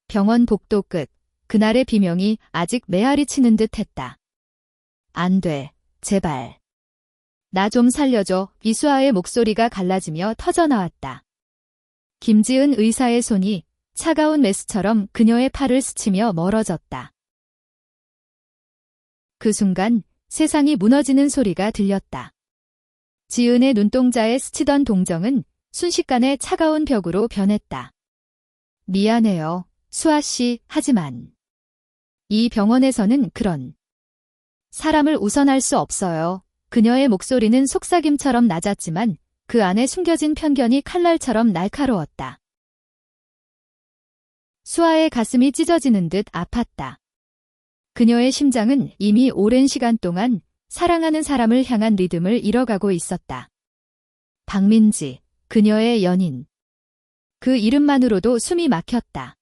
병원 복도 끝. 그날의 비명이 아직 메아리 치는 듯 했다. 안 돼. 제발. 나 좀 살려줘. 이수아의 목소리가 갈라지며 터져나왔다. 김지은 의사의 손이 차가운 메스처럼 그녀의 팔을 스치며 멀어졌다. 그 순간 세상이 무너지는 소리가 들렸다. 지은의 눈동자에 스치던 동정은 순식간에 차가운 벽으로 변했다. 미안해요, 수아 씨. 하지만 이 병원에서는 그런 사람을 우선할 수 없어요. 그녀의 목소리는 속삭임처럼 낮았지만 그 안에 숨겨진 편견이 칼날처럼 날카로웠다. 수아의 가슴이 찢어지는 듯 아팠다. 그녀의 심장은 이미 오랜 시간 동안 사랑하는 사람을 향한 리듬을 잃어가고 있었다. 박민지, 그녀의 연인. 그 이름만으로도 숨이 막혔다.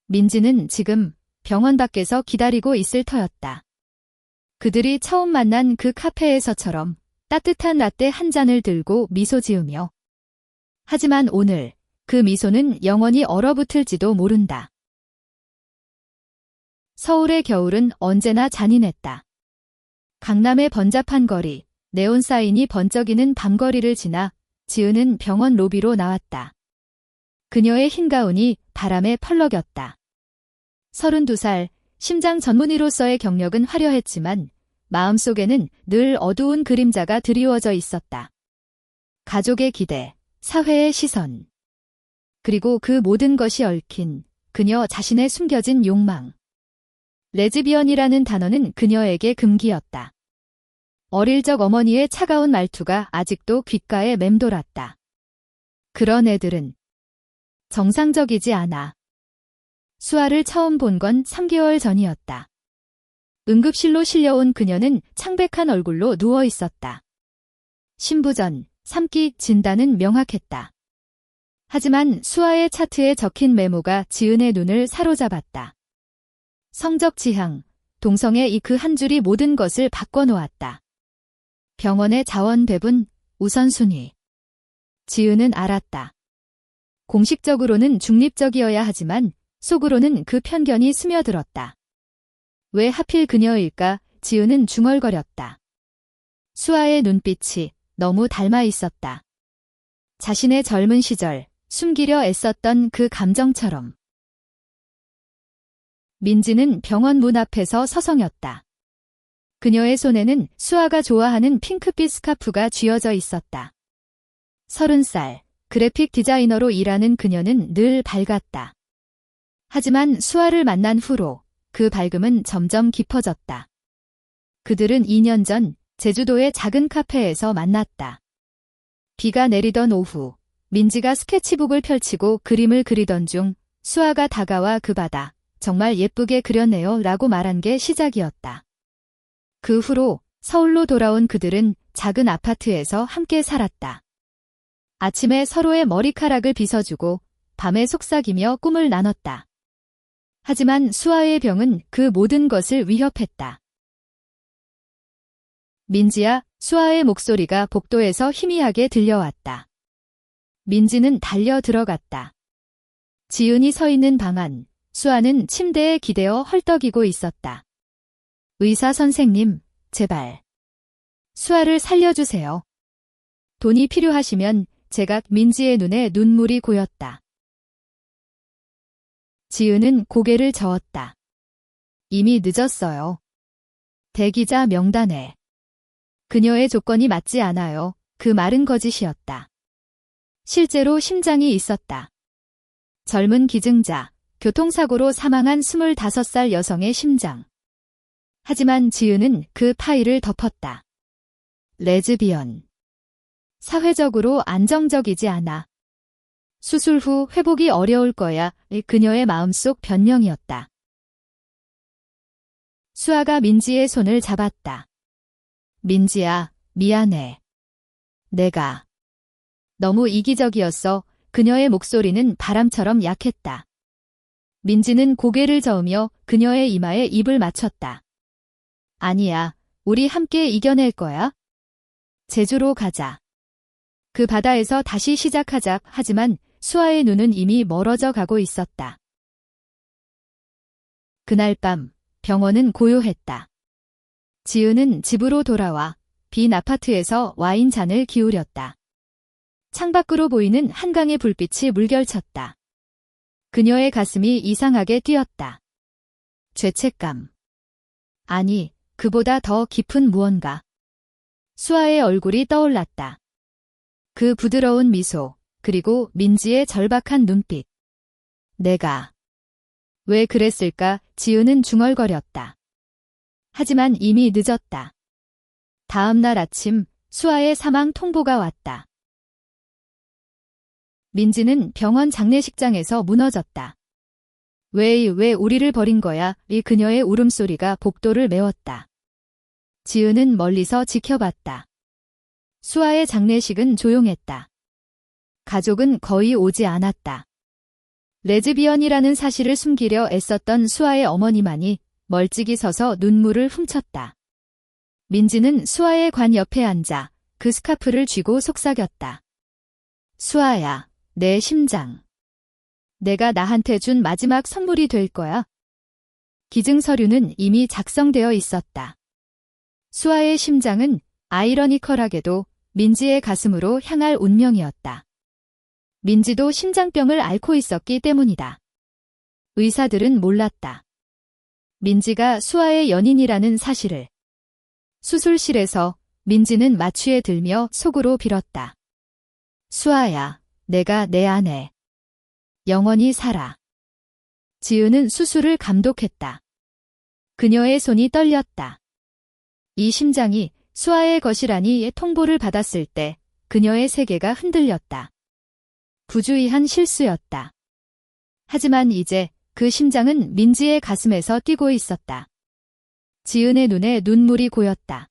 민지는 지금 병원 밖에서 기다리고 있을 터였다. 그들이 처음 만난 그 카페에서처럼 따뜻한 라떼 한 잔을 들고 미소 지으며. 하지만 오늘 그 미소는 영원히 얼어붙을지도 모른다. 서울의 겨울은 언제나 잔인했다. 강남의 번잡한 거리, 네온 사인이 번쩍이는 밤거리를 지나 지은은 병원 로비로 나왔다. 그녀의 흰 가운이 바람에 펄럭였다. 32살, 심장 전문의로서의 경력은 화려했지만 마음속에는 늘 어두운 그림자가 드리워져 있었다. 가족의 기대, 사회의 시선. 그리고 그 모든 것이 얽힌 그녀 자신의 숨겨진 욕망. 레즈비언이라는 단어는 그녀에게 금기였다. 어릴 적 어머니의 차가운 말투가 아직도 귓가에 맴돌았다. 그런 애들은 정상적이지 않아. 수아를 처음 본 건 3개월 전이었다. 응급실로 실려온 그녀는 창백한 얼굴로 누워 있었다. 신부전, 3기 진단은 명확했다. 하지만 수아의 차트에 적힌 메모가 지은의 눈을 사로잡았다. 성적 지향, 동성애 이 그 한 줄이 모든 것을 바꿔놓았다. 병원의 자원 배분, 우선순위. 지은은 알았다. 공식적으로는 중립적이어야 하지만 속으로는 그 편견이 스며들었다. 왜 하필 그녀일까? 지은은 중얼거렸다. 수아의 눈빛이 너무 닮아 있었다. 자신의 젊은 시절, 숨기려 애썼던 그 감정처럼. 민지는 병원 문 앞에서 서성였다. 그녀의 손에는 수아가 좋아하는 핑크빛 스카프가 쥐어져 있었다. 30살, 그래픽 디자이너로 일하는 그녀는 늘 밝았다. 하지만 수아를 만난 후로 그 밝음은 점점 깊어졌다. 그들은 2년 전 제주도의 작은 카페에서 만났다. 비가 내리던 오후, 민지가 스케치북을 펼치고 그림을 그리던 중 수아가 다가와 그 바다, 정말 예쁘게 그렸네요 라고 말한 게 시작이었다. 그 후로 서울로 돌아온 그들은 작은 아파트에서 함께 살았다. 아침에 서로의 머리카락을 빗어주고 밤에 속삭이며 꿈을 나눴다. 하지만 수아의 병은 그 모든 것을 위협했다. 민지야, 수아의 목소리가 복도에서 희미하게 들려왔다. 민지는 달려 들어갔다. 지은이 서 있는 방 안, 수아는 침대에 기대어 헐떡이고 있었다. 의사 선생님, 제발. 수아를 살려주세요. 돈이 필요하시면 제가. 민지의 눈에 눈물이 고였다. 지은은 고개를 저었다. 이미 늦었어요. 대기자 명단에. 그녀의 조건이 맞지 않아요. 그 말은 거짓이었다. 실제로 심장이 있었다. 젊은 기증자, 교통사고로 사망한 25살 여성의 심장. 하지만 지은은 그 파일을 덮었다. 레즈비언. 사회적으로 안정적이지 않아. 수술 후 회복이 어려울 거야. 그녀의 마음속 변명이었다. 수아가 민지의 손을 잡았다. 민지야, 미안해. 내가 너무 이기적이었어. 그녀의 목소리는 바람처럼 약했다. 민지는 고개를 저으며 그녀의 이마에 입을 맞췄다. 아니야, 우리 함께 이겨낼 거야. 제주로 가자. 그 바다에서 다시 시작하자. 하지만 수아의 눈은 이미 멀어져 가고 있었다. 그날 밤 병원은 고요했다. 지은은 집으로 돌아와 빈 아파트에서 와인 잔을 기울였다. 창밖으로 보이는 한강의 불빛이 물결쳤다. 그녀의 가슴이 이상하게 뛰었다. 죄책감. 아니, 그보다 더 깊은 무언가. 수아의 얼굴이 떠올랐다. 그 부드러운 미소, 그리고 민지의 절박한 눈빛. 내가 왜 그랬을까? 지은은 중얼거렸다. 하지만 이미 늦었다. 다음 날 아침 수아의 사망 통보가 왔다. 민지는 병원 장례식장에서 무너졌다. 왜 우리를 버린 거야? 이 그녀의 울음소리가 복도를 메웠다. 지은은 멀리서 지켜봤다. 수아의 장례식은 조용했다. 가족은 거의 오지 않았다. 레즈비언이라는 사실을 숨기려 애썼던 수아의 어머니만이 멀찍이 서서 눈물을 훔쳤다. 민지는 수아의 관 옆에 앉아 그 스카프를 쥐고 속삭였다. 수아야, 내 심장. 내가 나한테 준 마지막 선물이 될 거야. 기증 서류는 이미 작성되어 있었다. 수아의 심장은 아이러니컬하게도 민지의 가슴으로 향할 운명이었다. 민지도 심장병을 앓고 있었기 때문이다. 의사들은 몰랐다. 민지가 수아의 연인이라는 사실을. 수술실에서 민지는 마취에 들며 속으로 빌었다. 수아야, 내가 내 안에 영원히 살아. 지은은 수술을 감독했다. 그녀의 손이 떨렸다. 이 심장이 수아의 것이라니 통보를 받았을 때 그녀의 세계가 흔들렸다. 부주의한 실수였다. 하지만 이제 그 심장은 민지의 가슴에서 뛰고 있었다. 지은의 눈에 눈물이 고였다.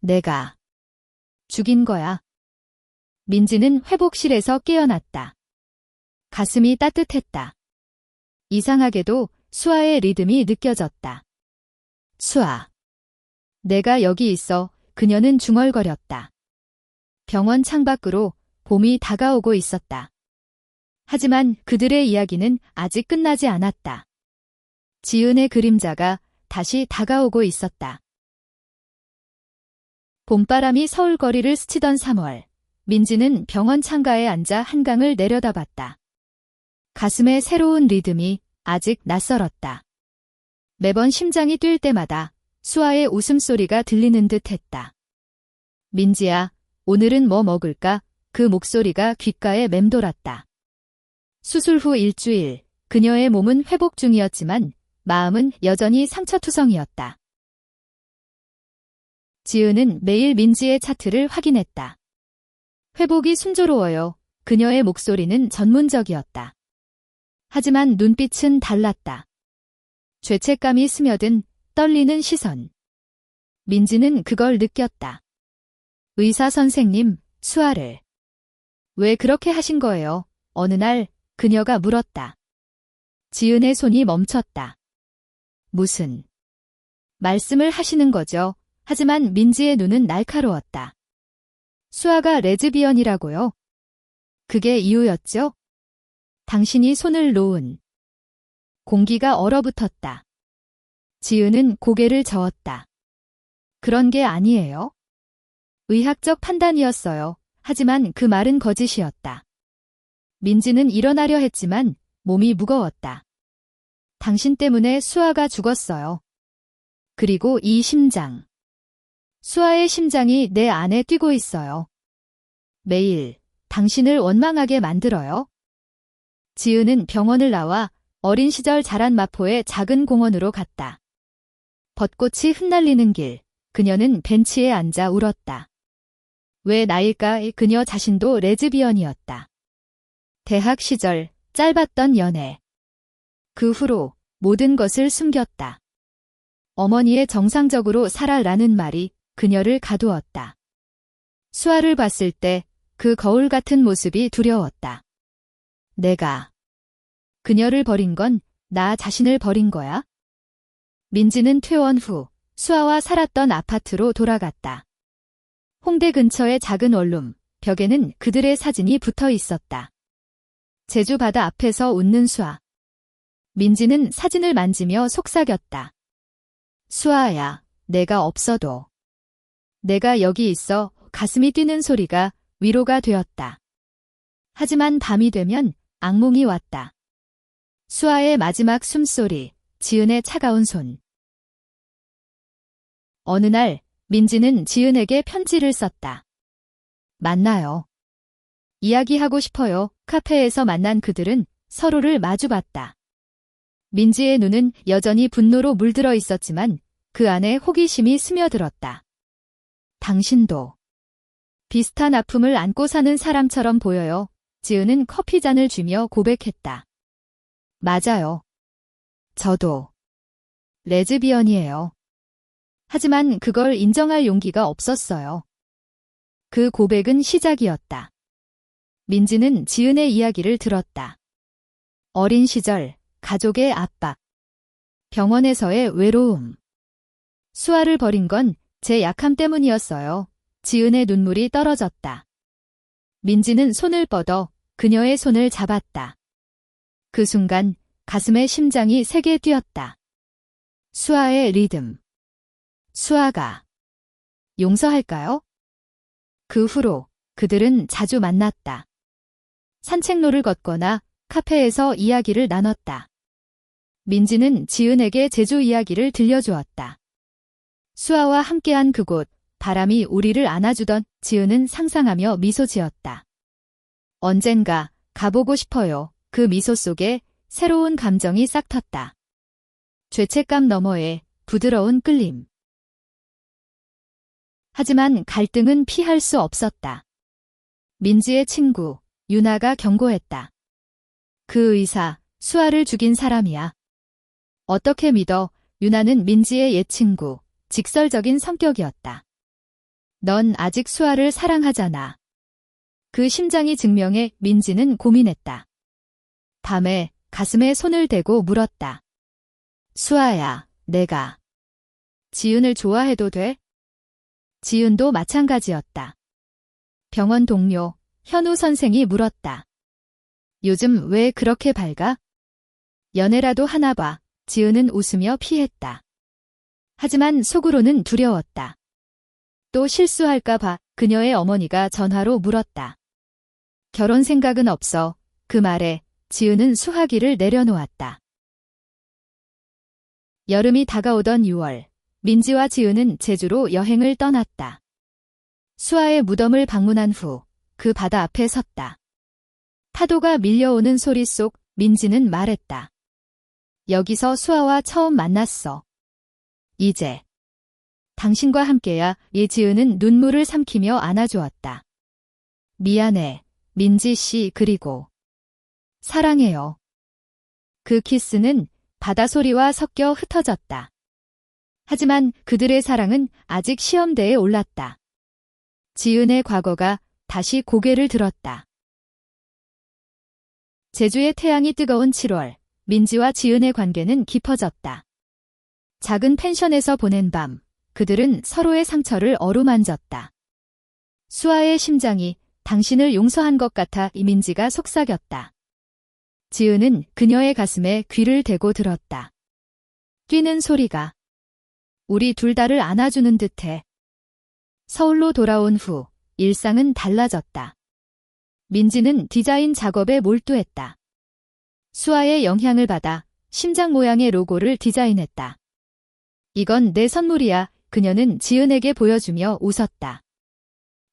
내가 죽인 거야. 민지는 회복실에서 깨어났다. 가슴이 따뜻했다. 이상하게도 수아의 리듬이 느껴졌다. 수아. 내가 여기 있어. 그녀는 중얼거렸다. 병원 창밖으로 봄이 다가오고 있었다. 하지만 그들의 이야기는 아직 끝나지 않았다. 지은의 그림자가 다시 다가오고 있었다. 봄바람이 서울 거리를 스치던 3월, 민지는 병원 창가에 앉아 한강을 내려다봤다. 가슴의 새로운 리듬이 아직 낯설었다. 매번 심장이 뛸 때마다 수아의 웃음소리가 들리는 듯 했다. 민지야, 오늘은 뭐 먹을까? 그 목소리가 귓가에 맴돌았다. 수술 후 일주일, 그녀의 몸은 회복 중이었지만 마음은 여전히 상처투성이었다. 지은은 매일 민지의 차트를 확인했다. 회복이 순조로워요. 그녀의 목소리는 전문적이었다. 하지만 눈빛은 달랐다. 죄책감이 스며든 떨리는 시선. 민지는 그걸 느꼈다. 의사 선생님, 수아를 왜 그렇게 하신 거예요? 어느 날 그녀가 물었다. 지은의 손이 멈췄다. 무슨 말씀을 하시는 거죠? 하지만 민지의 눈은 날카로웠다. 수아가 레즈비언이라고요? 그게 이유였죠? 당신이 손을 놓은. 공기가 얼어붙었다. 지은은 고개를 저었다. 그런 게 아니에요. 의학적 판단이었어요. 하지만 그 말은 거짓이었다. 민지는 일어나려 했지만 몸이 무거웠다. 당신 때문에 수아가 죽었어요. 그리고 이 심장. 수아의 심장이 내 안에 뛰고 있어요. 매일 당신을 원망하게 만들어요. 지은은 병원을 나와 어린 시절 자란 마포의 작은 공원으로 갔다. 벚꽃이 흩날리는 길, 그녀는 벤치에 앉아 울었다. 왜 나일까? 그녀 자신도 레즈비언이었다. 대학 시절 짧았던 연애. 그 후로 모든 것을 숨겼다. 어머니의 정상적으로 살아라는 말이 그녀를 가두었다. 수아를 봤을 때 그 거울 같은 모습이 두려웠다. 내가 그녀를 버린 건 나 자신을 버린 거야? 민지는 퇴원 후 수아와 살았던 아파트로 돌아갔다. 홍대 근처의 작은 원룸, 벽에는 그들의 사진이 붙어 있었다. 제주 바다 앞에서 웃는 수아. 민지는 사진을 만지며 속삭였다. 수아야, 내가 없어도. 내가 여기 있어. 가슴이 뛰는 소리가 위로가 되었다. 하지만 밤이 되면 악몽이 왔다. 수아의 마지막 숨소리, 지은의 차가운 손. 어느 날 민지는 지은에게 편지를 썼다. 만나요. 이야기하고 싶어요. 카페에서 만난 그들은 서로를 마주봤다. 민지의 눈은 여전히 분노로 물들어 있었지만 그 안에 호기심이 스며들었다. 당신도 비슷한 아픔을 안고 사는 사람처럼 보여요. 지은은 커피잔을 쥐며 고백했다. 맞아요. 저도 레즈비언이에요. 하지만 그걸 인정할 용기가 없었어요. 그 고백은 시작이었다. 민지는 지은의 이야기를 들었다. 어린 시절, 가족의 압박, 병원에서의 외로움. 수아를 버린 건 제 약함 때문이었어요. 지은의 눈물이 떨어졌다. 민지는 손을 뻗어 그녀의 손을 잡았다. 그 순간 가슴에 심장이 세게 뛰었다. 수아의 리듬. 수아가 용서할까요? 그 후로 그들은 자주 만났다. 산책로를 걷거나 카페에서 이야기를 나눴다. 민지는 지은에게 제주 이야기를 들려주었다. 수아와 함께한 그곳, 바람이 우리를 안아주던. 지은은 상상하며 미소 지었다. 언젠가 가보고 싶어요. 그 미소 속에 새로운 감정이 싹 텄다. 죄책감 너머의 부드러운 끌림. 하지만 갈등은 피할 수 없었다. 민지의 친구, 유나가 경고했다. 그 의사, 수아를 죽인 사람이야. 어떻게 믿어? 유나는 민지의 옛 친구, 직설적인 성격이었다. 넌 아직 수아를 사랑하잖아. 그 심장이 증명해. 민지는 고민했다. 밤에 가슴에 손을 대고 물었다. 수아야, 내가 지은을 좋아해도 돼? 지은도 마찬가지였다. 병원 동료, 현우 선생이 물었다. 요즘 왜 그렇게 밝아? 연애라도 하나 봐. 지은은 웃으며 피했다. 하지만 속으로는 두려웠다. 또 실수할까 봐. 그녀의 어머니가 전화로 물었다. 결혼 생각은 없어. 그 말에 지은은 수화기를 내려놓았다. 여름이 다가오던 6월, 민지와 지은은 제주로 여행을 떠났다. 수아의 무덤을 방문한 후 그 바다 앞에 섰다. 파도가 밀려오는 소리 속 민지는 말했다. 여기서 수아와 처음 만났어. 이제 당신과 함께야. 지은은 눈물을 삼키며 안아주었다. 미안해, 민지 씨. 그리고 사랑해요. 그 키스는 바다 소리와 섞여 흩어졌다. 하지만 그들의 사랑은 아직 시험대에 올랐다. 지은의 과거가 다시 고개를 들었다. 제주의 태양이 뜨거운 7월, 민지와 지은의 관계는 깊어졌다. 작은 펜션에서 보낸 밤, 그들은 서로의 상처를 어루만졌다. 수아의 심장이 당신을 용서한 것 같아. 민지가 속삭였다. 지은은 그녀의 가슴에 귀를 대고 들었다. 뛰는 소리가 우리 둘 다를 안아주는 듯해. 서울로 돌아온 후 일상은 달라졌다. 민지는 디자인 작업에 몰두했다. 수아의 영향을 받아 심장 모양의 로고를 디자인했다. 이건 내 선물이야. 그녀는 지은에게 보여주며 웃었다.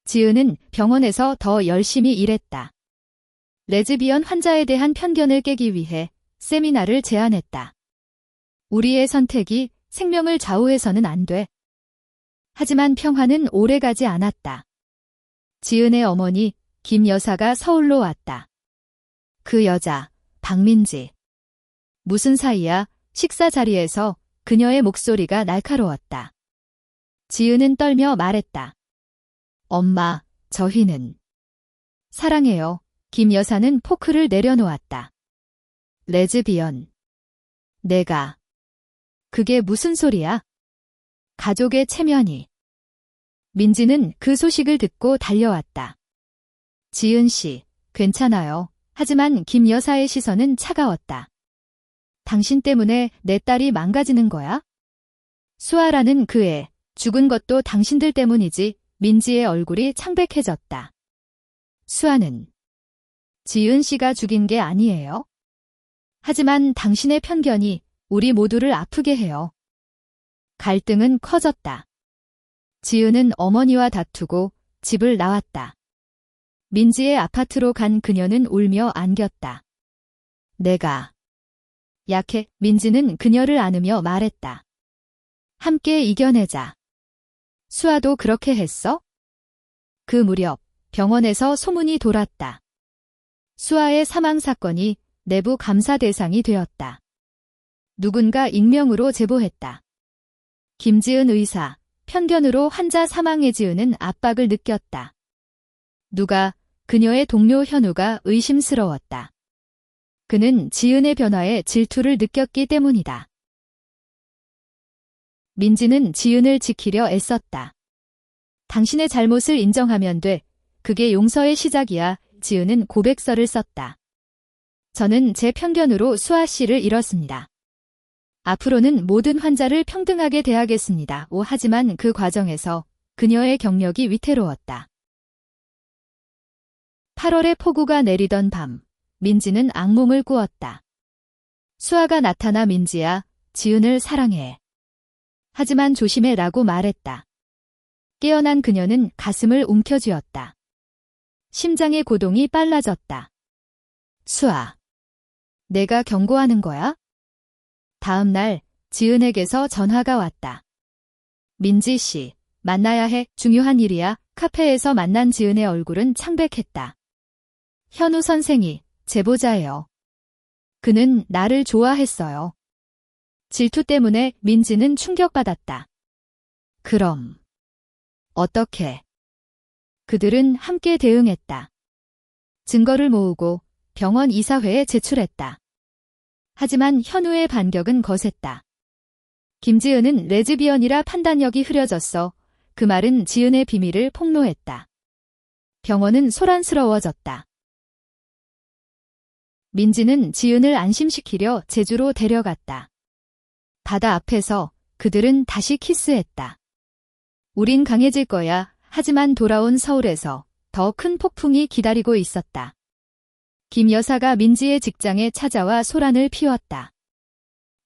지은은 병원에서 더 열심히 일했다. 레즈비언 환자에 대한 편견을 깨기 위해 세미나를 제안했다. 우리의 선택이 생명을 좌우해서는 안 돼. 하지만 평화는 오래가지 않았다. 지은의 어머니 김 여사가 서울로 왔다. 그 여자 박민지. 무슨 사이야? 식사 자리에서 그녀의 목소리가 날카로웠다. 지은은 떨며 말했다. 엄마, 저희는 사랑해요. 김 여사는 포크를 내려놓았다. 레즈비언. 내가. 그게 무슨 소리야? 가족의 체면이. 민지는 그 소식을 듣고 달려왔다. 지은 씨, 괜찮아요. 하지만 김 여사의 시선은 차가웠다. 당신 때문에 내 딸이 망가지는 거야? 수아라는 그 애, 죽은 것도 당신들 때문이지. 민지의 얼굴이 창백해졌다. 수아는 지은 씨가 죽인 게 아니에요. 하지만 당신의 편견이 우리 모두를 아프게 해요. 갈등은 커졌다. 지은은 어머니와 다투고 집을 나왔다. 민지의 아파트로 간 그녀는 울며 안겼다. 내가 약해. 민지는 그녀를 안으며 말했다. 함께 이겨내자. 수아도 그렇게 했어? 그 무렵 병원에서 소문이 돌았다. 수아의 사망 사건이 내부 감사 대상이 되었다. 누군가 익명으로 제보했다. 김지은 의사, 편견으로 환자 사망에 지은은 압박을 느꼈다. 누가? 그녀의 동료 현우가 의심스러웠다. 그는 지은의 변화에 질투를 느꼈기 때문이다. 민지는 지은을 지키려 애썼다. 당신의 잘못을 인정하면 돼. 그게 용서의 시작이야. 지은은 고백서를 썼다. 저는 제 편견으로 수아 씨를 잃었습니다. 앞으로는 모든 환자를 평등하게 대하겠습니다. 하지만 그 과정에서 그녀의 경력이 위태로웠다. 8월에 폭우가 내리던 밤, 민지는 악몽을 꾸었다. 수아가 나타나 민지야, 지은을 사랑해. 하지만 조심해 라고 말했다. 깨어난 그녀는 가슴을 움켜쥐었다. 심장의 고동이 빨라졌다. 수아, 내가 경고하는 거야? 다음 날 지은에게서 전화가 왔다. 민지 씨, 만나야 해. 중요한 일이야. 카페에서 만난 지은의 얼굴은 창백했다. 현우 선생이 제보자예요. 그는 나를 좋아했어요. 질투 때문에 민지는 충격받았다. 그럼 어떻게? 그들은 함께 대응했다. 증거를 모으고 병원 이사회에 제출했다. 하지만 현우의 반격은 거셌다. 김지은은 레즈비언이라 판단력이 흐려졌어. 그 말은 지은의 비밀을 폭로했다. 병원은 소란스러워졌다. 민지는 지은을 안심시키려 제주로 데려갔다. 바다 앞에서 그들은 다시 키스했다. 우린 강해질 거야. 하지만 돌아온 서울에서 더 큰 폭풍이 기다리고 있었다. 김 여사가 민지의 직장에 찾아와 소란을 피웠다.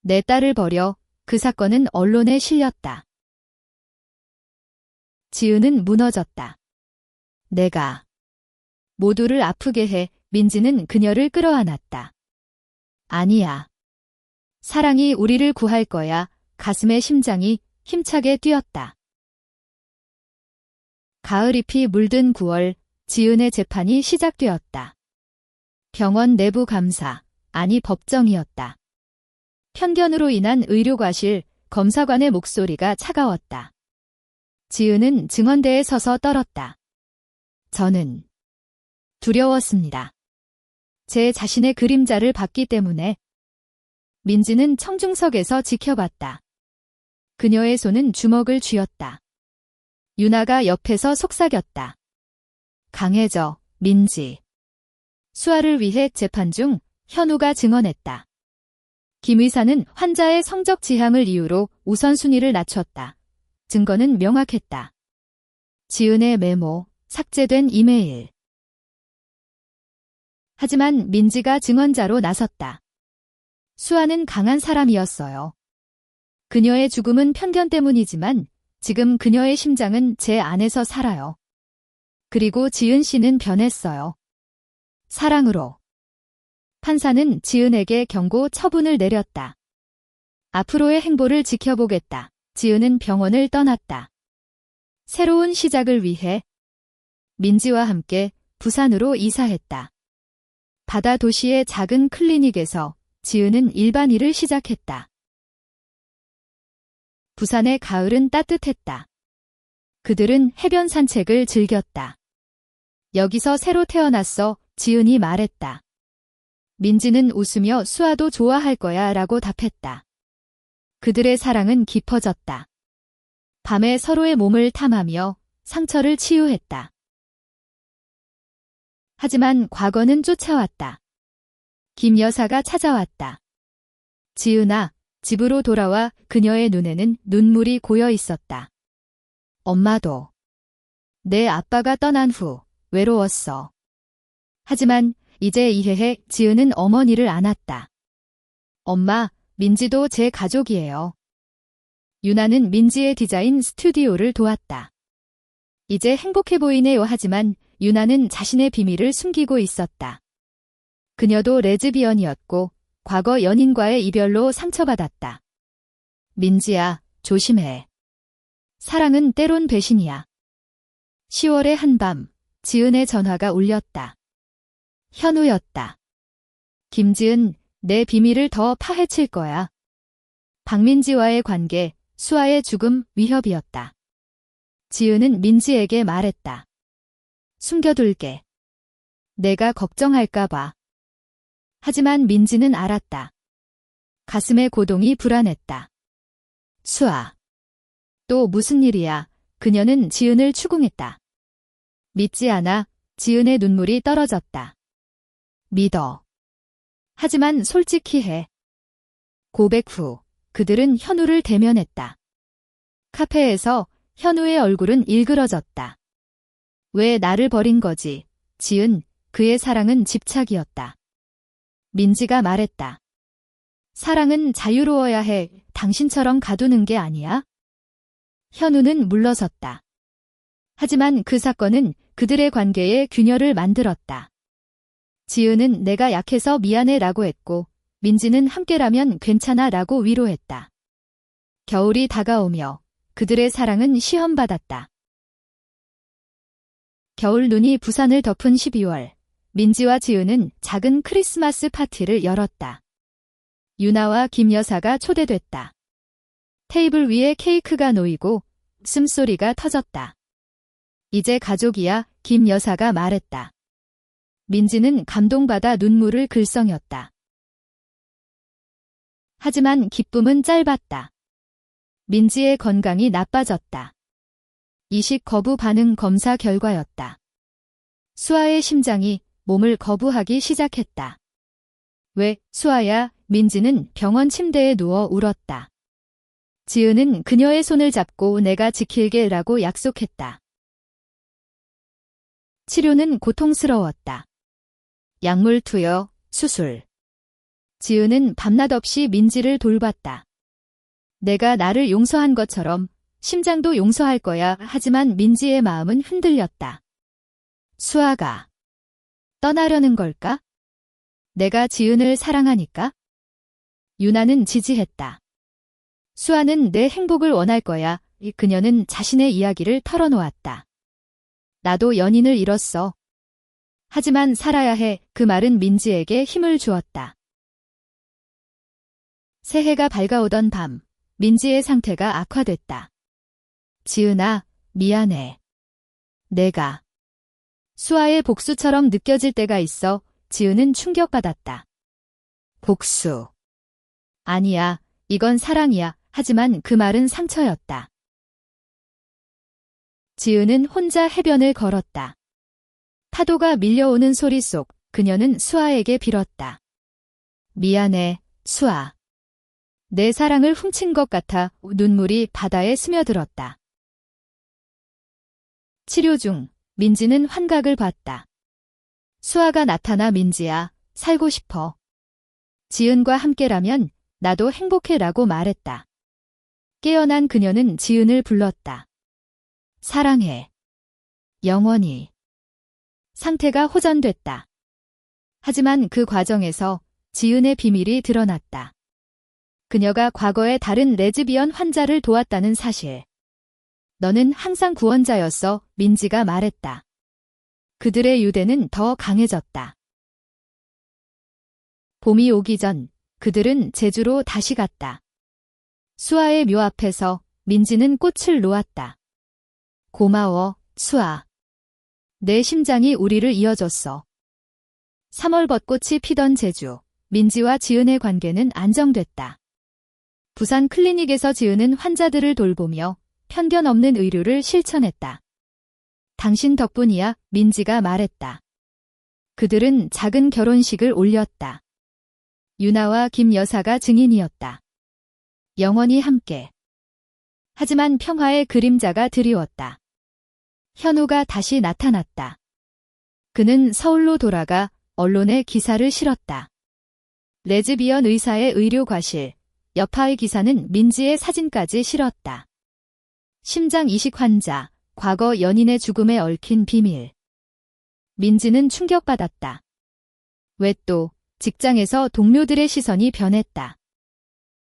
내 딸을 버려. 그 사건은 언론에 실렸다. 지은은 무너졌다. 내가 모두를 아프게 해. 민지는 그녀를 끌어안았다. 아니야. 사랑이 우리를 구할 거야. 가슴의 심장이 힘차게 뛰었다. 가을잎이 물든 9월, 지은의 재판이 시작되었다. 병원 내부 감사, 아니 법정이었다. 편견으로 인한 의료과실, 검사관의 목소리가 차가웠다. 지은은 증언대에 서서 떨었다. 저는 두려웠습니다. 제 자신의 그림자를 봤기 때문에. 민지는 청중석에서 지켜봤다. 그녀의 손은 주먹을 쥐었다. 유나가 옆에서 속삭였다. 강해져, 민지. 수아를 위해 재판 중 현우가 증언했다. 김 의사는 환자의 성적 지향을 이유로 우선순위를 낮췄다. 증거는 명확했다. 지은의 메모, 삭제된 이메일. 하지만 민지가 증언자로 나섰다. 수아는 강한 사람이었어요. 그녀의 죽음은 편견 때문이지만 지금 그녀의 심장은 제 안에서 살아요. 그리고 지은 씨는 변했어요. 사랑으로. 판사는 지은에게 경고 처분을 내렸다. 앞으로의 행보를 지켜보겠다. 지은은 병원을 떠났다. 새로운 시작을 위해 민지와 함께 부산으로 이사했다. 바다 도시의 작은 클리닉에서 지은은 일반 일을 시작했다. 부산의 가을은 따뜻했다. 그들은 해변 산책을 즐겼다. 여기서 새로 태어났어. 지은이 말했다. 민지는 웃으며 수아도 좋아할 거야 라고 답했다. 그들의 사랑은 깊어졌다. 밤에 서로의 몸을 탐하며 상처를 치유했다. 하지만 과거는 쫓아왔다. 김 여사가 찾아왔다. 지은아, 집으로 돌아와. 그녀의 눈에는 눈물이 고여 있었다. 엄마도. 내 아빠가 떠난 후 외로웠어. 하지만 이제 이해해. 지은은 어머니를 안았다. 엄마, 민지도 제 가족이에요. 유나는 민지의 디자인 스튜디오를 도왔다. 이제 행복해 보이네요. 하지만 유나는 자신의 비밀을 숨기고 있었다. 그녀도 레즈비언이었고 과거 연인과의 이별로 상처받았다. 민지야, 조심해. 사랑은 때론 배신이야. 10월의 한밤, 지은의 전화가 울렸다. 현우였다. 김지은, 내 비밀을 더 파헤칠 거야. 박민지와의 관계, 수아의 죽음, 위협이었다. 지은은 민지에게 말했다. 숨겨둘게. 내가 걱정할까봐. 하지만 민지는 알았다. 가슴의 고동이 불안했다. 수아. 또 무슨 일이야? 그녀는 지은을 추궁했다. 믿지 않아. 지은의 눈물이 떨어졌다. 믿어. 하지만 솔직히 해. 고백 후 그들은 현우를 대면했다. 카페에서 현우의 얼굴은 일그러졌다. 왜 나를 버린 거지? 지은, 그의 사랑은 집착이었다. 민지가 말했다. 사랑은 자유로워야 해. 당신처럼 가두는 게 아니야? 현우는 물러섰다. 하지만 그 사건은 그들의 관계에 균열을 만들었다. 지은은 내가 약해서 미안해 라고 했고, 민지는 함께라면 괜찮아 라고 위로했다. 겨울이 다가오며 그들의 사랑은 시험받았다. 겨울 눈이 부산을 덮은 12월, 민지와 지은은 작은 크리스마스 파티를 열었다. 유나와 김 여사가 초대됐다. 테이블 위에 케이크가 놓이고 숨소리가 터졌다. 이제 가족이야, 김 여사가 말했다. 민지는 감동받아 눈물을 글썽였다. 하지만 기쁨은 짧았다. 민지의 건강이 나빠졌다. 이식 거부 반응 검사 결과였다. 수아의 심장이 몸을 거부하기 시작했다. 왜, 수아야? 민지는 병원 침대에 누워 울었다. 지은은 그녀의 손을 잡고 내가 지킬게 라고 약속했다. 치료는 고통스러웠다. 약물 투여, 수술. 지은은 밤낮 없이 민지를 돌봤다. 내가 나를 용서한 것처럼 심장도 용서할 거야. 하지만 민지의 마음은 흔들렸다. 수아가 떠나려는 걸까? 내가 지은을 사랑하니까? 유나는 지지했다. 수아는 내 행복을 원할 거야. 그녀는 자신의 이야기를 털어놓았다. 나도 연인을 잃었어. 하지만 살아야 해. 그 말은 민지에게 힘을 주었다. 새해가 밝아오던 밤, 민지의 상태가 악화됐다. 지은아, 미안해. 내가 수아의 복수처럼 느껴질 때가 있어. 지은은 충격받았다. 복수. 아니야, 이건 사랑이야. 하지만 그 말은 상처였다. 지은은 혼자 해변을 걸었다. 파도가 밀려오는 소리 속 그녀는 수아에게 빌었다. 미안해, 수아. 내 사랑을 훔친 것 같아. 눈물이 바다에 스며들었다. 치료 중 민지는 환각을 봤다. 수아가 나타나 민지야, 살고 싶어. 지은과 함께라면 나도 행복해 라고 말했다. 깨어난 그녀는 지은을 불렀다. 사랑해. 영원히. 상태가 호전됐다. 하지만 그 과정에서 지은의 비밀이 드러났다. 그녀가 과거에 다른 레즈비언 환자를 도왔다는 사실. 너는 항상 구원자였어, 민지가 말했다. 그들의 유대는 더 강해졌다. 봄이 오기 전 그들은 제주로 다시 갔다. 수아의 묘 앞에서 민지는 꽃을 놓았다. 고마워, 수아. 내 심장이 우리를 이어줬어. 3월 벚꽃이 피던 제주, 민지와 지은의 관계는 안정됐다. 부산 클리닉에서 지은은 환자들을 돌보며 편견 없는 의료를 실천했다. 당신 덕분이야, 민지가 말했다. 그들은 작은 결혼식을 올렸다. 유나와 김 여사가 증인이었다. 영원히 함께. 하지만 평화의 그림자가 드리웠다. 현우가 다시 나타났다. 그는 서울로 돌아가 언론에 기사를 실었다. 레즈비언 의사의 의료 과실, 여파의 기사는 민지의 사진까지 실었다. 심장 이식 환자, 과거 연인의 죽음에 얽힌 비밀. 민지는 충격받았다. 왜 또 직장에서 동료들의 시선이 변했다.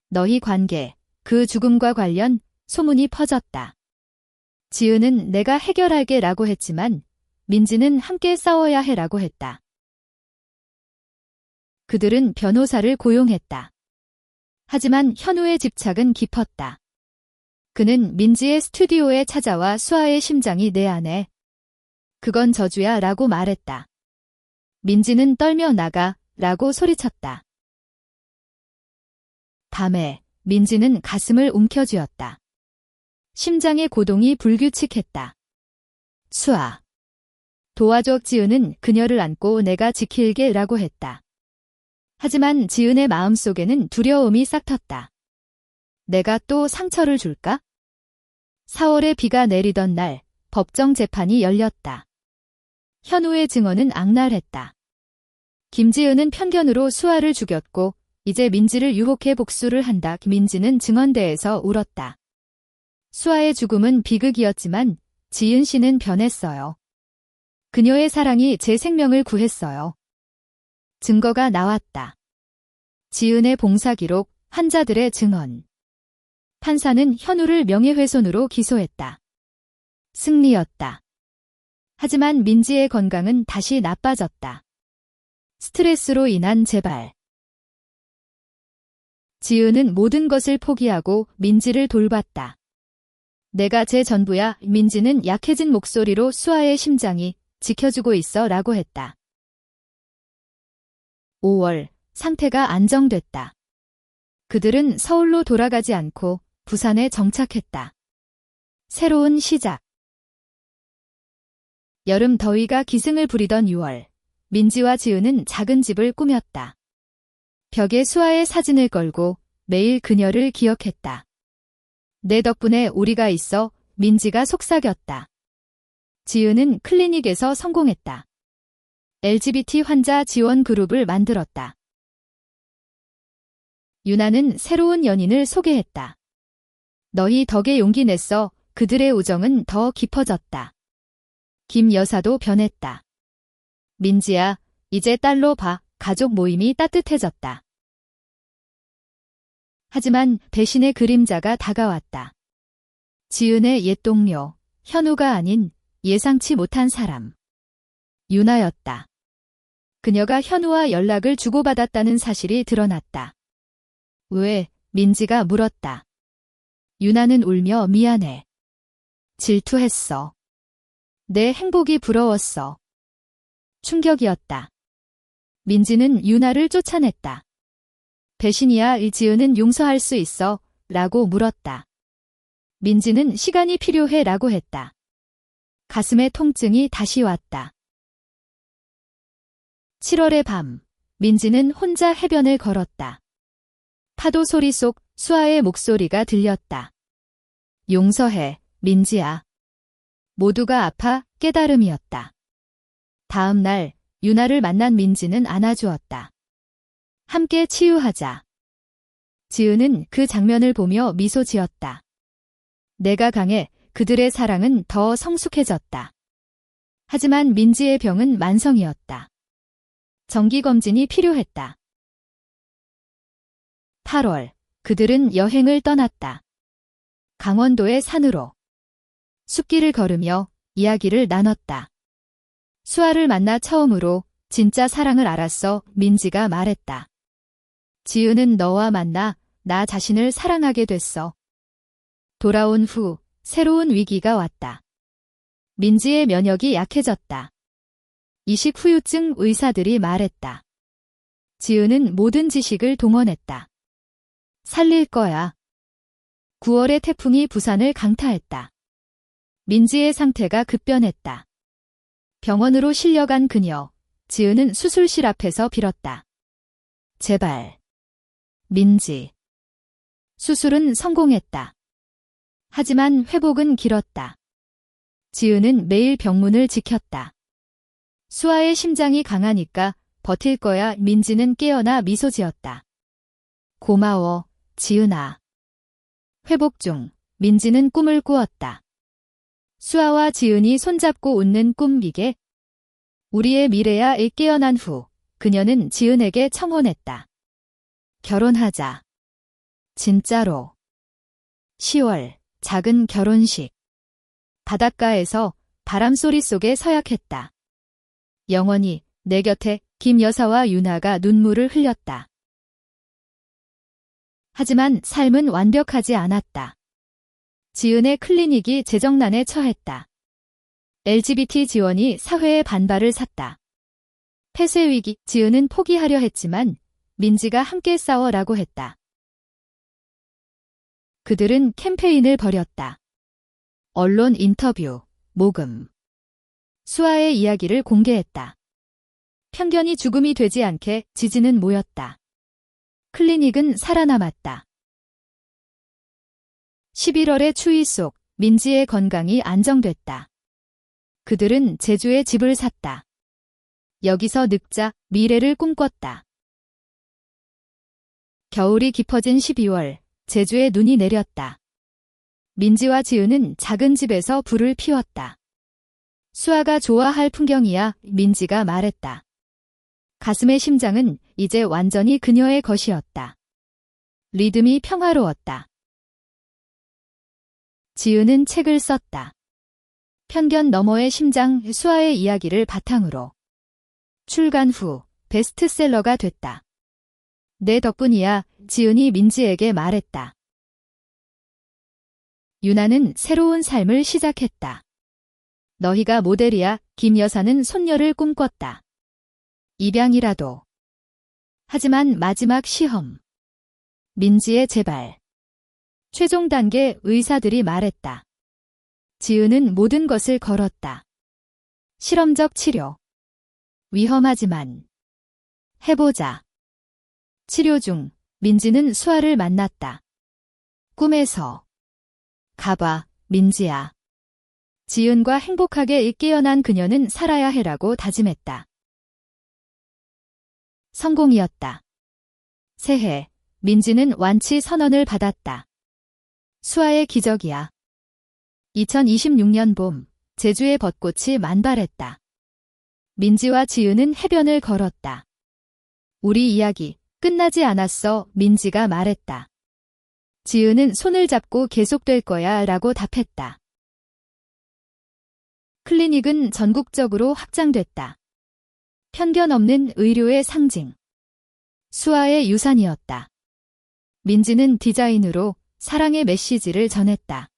너희 관계, 그 죽음과 관련 소문이 퍼졌다. 지은은 내가 해결할게 라고 했지만 민지는 함께 싸워야 해 라고 했다. 그들은 변호사를 고용했다. 하지만 현우의 집착은 깊었다. 그는 민지의 스튜디오에 찾아와 수아의 심장이 내 안에. 그건 저주야 라고 말했다. 민지는 떨며 나가 라고 소리쳤다. 밤에 민지는 가슴을 움켜쥐었다. 심장의 고동이 불규칙했다. 수아. 도와줘. 지은은 그녀를 안고 내가 지킬게 라고 했다. 하지만 지은의 마음속에는 두려움이 싹텄다. 내가 또 상처를 줄까? 4월에 비가 내리던 날 법정 재판이 열렸다. 현우의 증언은 악랄했다. 김지은은 편견으로 수아를 죽였고 이제 민지를 유혹해 복수를 한다. 민지는 증언대에서 울었다. 수아의 죽음은 비극이었지만 지은 씨는 변했어요. 그녀의 사랑이 제 생명을 구했어요. 증거가 나왔다. 지은의 봉사기록, 환자들의 증언. 판사는 현우를 명예훼손으로 기소했다. 승리였다. 하지만 민지의 건강은 다시 나빠졌다. 스트레스로 인한 재발. 지은은 모든 것을 포기하고 민지를 돌봤다. 내가 제 전부야. 민지는 약해진 목소리로 수아의 심장이 지켜주고 있어 라고 했다. 5월, 상태가 안정됐다. 그들은 서울로 돌아가지 않고 부산에 정착했다. 새로운 시작. 여름 더위가 기승을 부리던 6월, 민지와 지은은 작은 집을 꾸몄다. 벽에 수아의 사진을 걸고 매일 그녀를 기억했다. 내 덕분에 우리가 있어. 민지가 속삭였다. 지은은 클리닉에서 성공했다. LGBT 환자 지원 그룹을 만들었다. 유나는 새로운 연인을 소개했다. 너희 덕에 용기 냈어. 그들의 우정은 더 깊어졌다. 김 여사도 변했다. 민지야, 이제 딸로 봐. 가족 모임이 따뜻해졌다. 하지만 배신의 그림자가 다가왔다. 지은의 옛 동료, 현우가 아닌 예상치 못한 사람. 유나였다. 그녀가 현우와 연락을 주고받았다는 사실이 드러났다. 왜? 민지가 물었다. 유나는 울며 미안해. 질투했어. 내 행복이 부러웠어. 충격이었다. 민지는 유나를 쫓아냈다. 배신이야. 지은은 용서할 수 있어? 라고 물었다. 민지는 시간이 필요해 라고 했다. 가슴의 통증이 다시 왔다. 7월의 밤, 민지는 혼자 해변을 걸었다. 파도 소리 속 수아의 목소리가 들렸다. 용서해, 민지야. 모두가 아파. 깨달음이었다. 다음 날 유나를 만난 민지는 안아주었다. 함께 치유하자. 지은은 그 장면을 보며 미소 지었다. 내가 강해. 그들의 사랑은 더 성숙해졌다. 하지만 민지의 병은 만성이었다. 정기검진이 필요했다. 8월, 그들은 여행을 떠났다. 강원도의 산으로. 숲길을 걸으며 이야기를 나눴다. 수아를 만나 처음으로 진짜 사랑을 알았어. 민지가 말했다. 지은은 너와 만나 나 자신을 사랑하게 됐어. 돌아온 후 새로운 위기가 왔다. 민지의 면역이 약해졌다. 이식 후유증 의사들이 말했다. 지은은 모든 지식을 동원했다. 살릴 거야. 9월의 태풍이 부산을 강타했다. 민지의 상태가 급변했다. 병원으로 실려간 그녀, 지은은 수술실 앞에서 빌었다. 제발. 민지. 수술은 성공했다. 하지만 회복은 길었다. 지은은 매일 병문을 지켰다. 수아의 심장이 강하니까 버틸 거야. 민지는 깨어나 미소 지었다. 고마워, 지은아. 회복 중 민지는 꿈을 꾸었다. 수아와 지은이 손잡고 웃는 꿈 이게 우리의 미래야. 깨어난 후 그녀는 지은에게 청혼했다. 결혼하자. 진짜로. 10월 작은 결혼식. 바닷가에서 바람소리 속에 서약했다. 영원히 내 곁에. 김 여사와 유나가 눈물을 흘렸다. 하지만 삶은 완벽하지 않았다. 지은의 클리닉이 재정난에 처했다. LGBT 지원이 사회의 반발을 샀다. 폐쇄 위기. 지은은 포기하려 했지만 민지가 함께 싸워라고 했다. 그들은 캠페인을 벌였다. 언론 인터뷰, 모금. 수아의 이야기를 공개했다. 편견이 죽음이 되지 않게 지지는 모였다. 클리닉은 살아남았다. 11월의 추위 속 민지의 건강이 안정됐다. 그들은 제주에 집을 샀다. 여기서 늙자 미래를 꿈꿨다. 겨울이 깊어진 12월, 제주에 눈이 내렸다. 민지와 지은은 작은 집에서 불을 피웠다. 수아가 좋아할 풍경이야. 민지가 말했다. 가슴의 심장은 이제 완전히 그녀의 것이었다. 리듬이 평화로웠다. 지은은 책을 썼다. 편견 너머의 심장. 수아의 이야기를 바탕으로. 출간 후 베스트셀러가 됐다. 내 덕분이야. 지은이 민지에게 말했다. 유나는 새로운 삶을 시작했다. 너희가 모델이야. 김 여사는 손녀를 꿈꿨다. 입양이라도. 하지만 마지막 시험. 민지의 재발. 최종 단계. 의사들이 말했다. 지은은 모든 것을 걸었다. 실험적 치료. 위험하지만 해보자. 치료 중 민지는 수아를 만났다. 꿈에서. 가봐, 민지야. 지은과 행복하게 깨어난 그녀는 살아야 해라고 다짐했다. 성공이었다. 새해, 민지는 완치 선언을 받았다. 수아의 기적이야. 2026년 봄, 제주의 벚꽃이 만발했다. 민지와 지은은 해변을 걸었다. 우리 이야기 끝나지 않았어. 민지가 말했다. 지은은 손을 잡고 계속될 거야 라고 답했다. 클리닉은 전국적으로 확장됐다. 편견 없는 의료의 상징. 수아의 유산이었다. 민지는 디자인으로 사랑의 메시지를 전했다.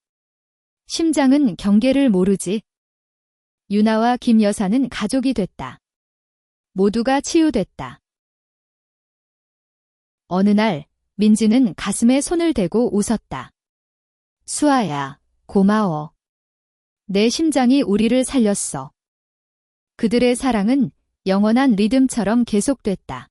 심장은 경계를 모르지. 유나와 김 여사는 가족이 됐다. 모두가 치유됐다. 어느 날 민지는 가슴에 손을 대고 웃었다. 수아야, 고마워. 내 심장이 우리를 살렸어. 그들의 사랑은 영원한 리듬처럼 계속됐다.